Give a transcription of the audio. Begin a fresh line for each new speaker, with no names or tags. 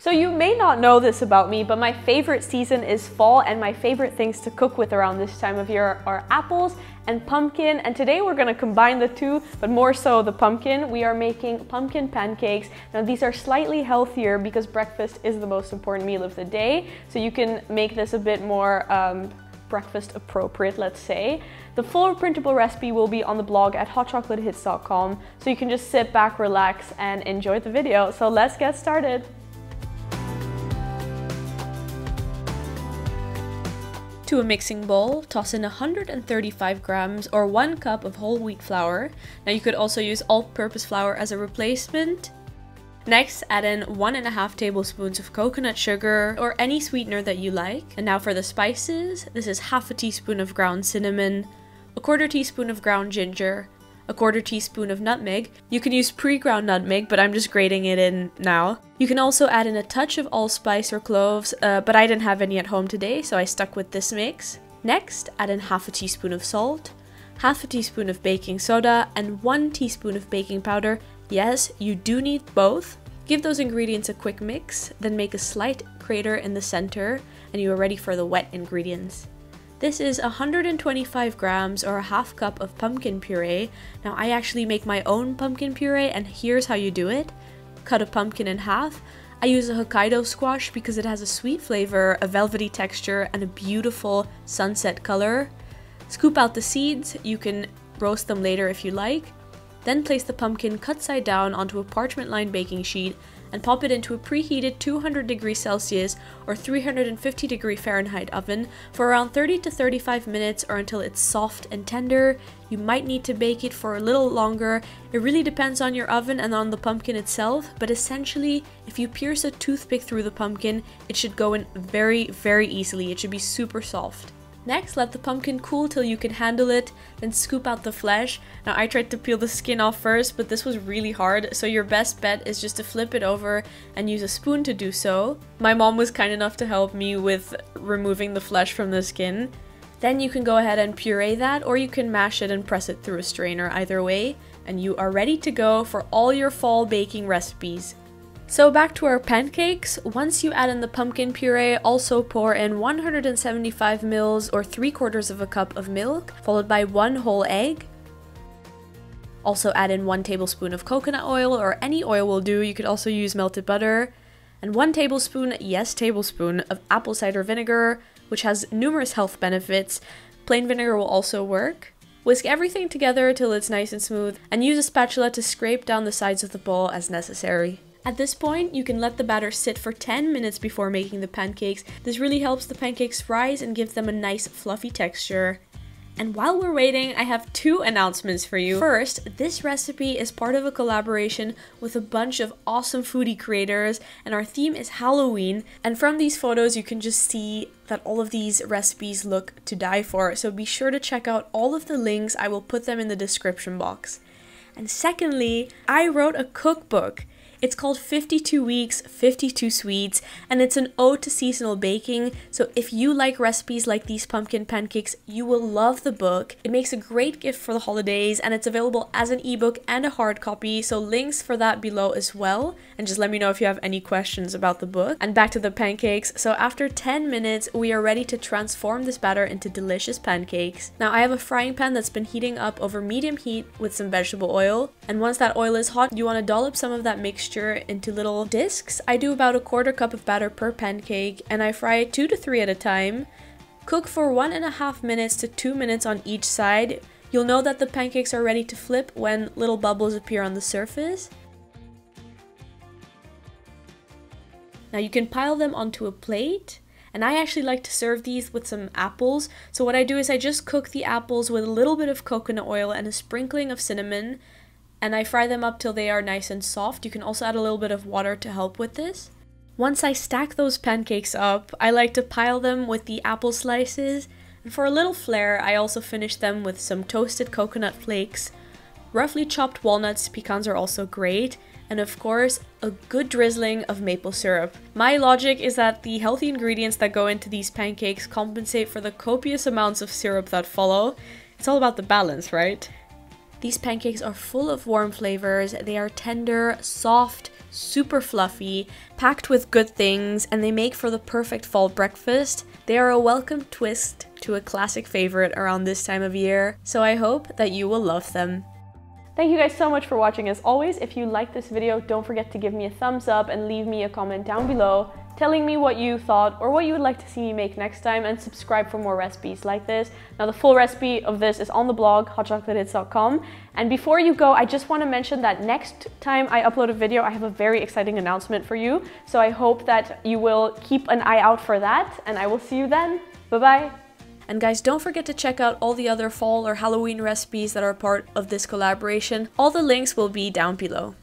So you may not know this about me, but my favorite season is fall, and my favorite things to cook with around this time of year are apples and pumpkin. And today we're gonna combine the two, but more so the pumpkin. We are making pumpkin pancakes. Now these are slightly healthier because breakfast is the most important meal of the day. So you can make this a bit more breakfast appropriate, let's say. The full printable recipe will be on the blog at hotchocolatehits.com. So you can just sit back, relax, and enjoy the video. So let's get started. To a mixing bowl, toss in 135 grams or 1 cup of whole wheat flour. Now you could also use all-purpose flour as a replacement. Next, add in 1.5 tablespoons of coconut sugar or any sweetener that you like. And now for the spices, this is half a teaspoon of ground cinnamon, a 1/4 teaspoon of ground ginger, a 1/4 teaspoon of nutmeg. You can use pre-ground nutmeg, but I'm just grating it in now. You can also add in a touch of allspice or cloves, but I didn't have any at home today, so I stuck with this mix. Next, add in half a teaspoon of salt, half a teaspoon of baking soda, and 1 teaspoon of baking powder. Yes, you do need both. Give those ingredients a quick mix, then make a slight crater in the center, and you are ready for the wet ingredients. This is 125 grams or a half cup of pumpkin puree. Now I actually make my own pumpkin puree, and here's how you do it. Cut a pumpkin in half. I use a Hokkaido squash because it has a sweet flavor, a velvety texture, and a beautiful sunset color. Scoop out the seeds. You can roast them later if you like. Then place the pumpkin cut side down onto a parchment-lined baking sheet and pop it into a preheated 200 degrees Celsius or 350 degree Fahrenheit oven for around 30 to 35 minutes or until it's soft and tender. You might need to bake it for a little longer. It really depends on your oven and on the pumpkin itself, but essentially, if you pierce a toothpick through the pumpkin, it should go in very, very easily. It should be super soft. Next, let the pumpkin cool till you can handle it, then scoop out the flesh. Now I tried to peel the skin off first, but this was really hard, so your best bet is just to flip it over and use a spoon to do so. My mom was kind enough to help me with removing the flesh from the skin. Then you can go ahead and puree that, or you can mash it and press it through a strainer, either way, and you are ready to go for all your fall baking recipes. So back to our pancakes. Once you add in the pumpkin puree, also pour in 175 ml or 3/4 of a cup of milk, followed by 1 whole egg. Also add in 1 tablespoon of coconut oil, or any oil will do. You could also use melted butter. And 1 tablespoon, yes, tablespoon of apple cider vinegar, which has numerous health benefits. Plain vinegar will also work. Whisk everything together till it's nice and smooth, and use a spatula to scrape down the sides of the bowl as necessary. At this point, you can let the batter sit for 10 minutes before making the pancakes. This really helps the pancakes rise and gives them a nice fluffy texture. And while we're waiting, I have 2 announcements for you. First, this recipe is part of a collaboration with a bunch of awesome foodie creators, and our theme is Halloween. And from these photos, you can just see that all of these recipes look to die for. So be sure to check out all of the links. I will put them in the description box. And secondly, I wrote a cookbook. It's called 52 Weeks, 52 Sweets, and it's an ode to seasonal baking. So if you like recipes like these pumpkin pancakes, you will love the book. It makes a great gift for the holidays, and it's available as an ebook and a hard copy, so links for that below as well. And just let me know if you have any questions about the book. And back to the pancakes. So after 10 minutes, we are ready to transform this batter into delicious pancakes. Now I have a frying pan that's been heating up over medium heat with some vegetable oil. And once that oil is hot, you want to dollop some of that mixture into little discs. I do about a 1/4 cup of batter per pancake, and I fry 2 to 3 at a time. Cook for 1.5 minutes to 2 minutes on each side. You'll know that the pancakes are ready to flip when little bubbles appear on the surface. Now you can pile them onto a plate, and I actually like to serve these with some apples. So what I do is I just cook the apples with a little bit of coconut oil and a sprinkling of cinnamon, and I fry them up till they are nice and soft. You can also add a little bit of water to help with this. Once I stack those pancakes up, I like to pile them with the apple slices, and for a little flair, I also finish them with some toasted coconut flakes. Roughly chopped walnuts, pecans are also great, and of course, a good drizzling of maple syrup. My logic is that the healthy ingredients that go into these pancakes compensate for the copious amounts of syrup that follow. It's all about the balance, right? These pancakes are full of warm flavors. They are tender, soft, super fluffy, packed with good things, and they make for the perfect fall breakfast. They are a welcome twist to a classic favorite around this time of year, so I hope that you will love them. Thank you guys so much for watching. As always, if you liked this video, don't forget to give me a thumbs up and leave me a comment down below telling me what you thought or what you would like to see me make next time, and subscribe for more recipes like this. Now the full recipe of this is on the blog hotchocolatehits.com. And before you go, I just want to mention that next time I upload a video, I have a very exciting announcement for you. So I hope that you will keep an eye out for that, and I will see you then. Bye bye. And guys, don't forget to check out all the other fall or Halloween recipes that are part of this collaboration. All the links will be down below.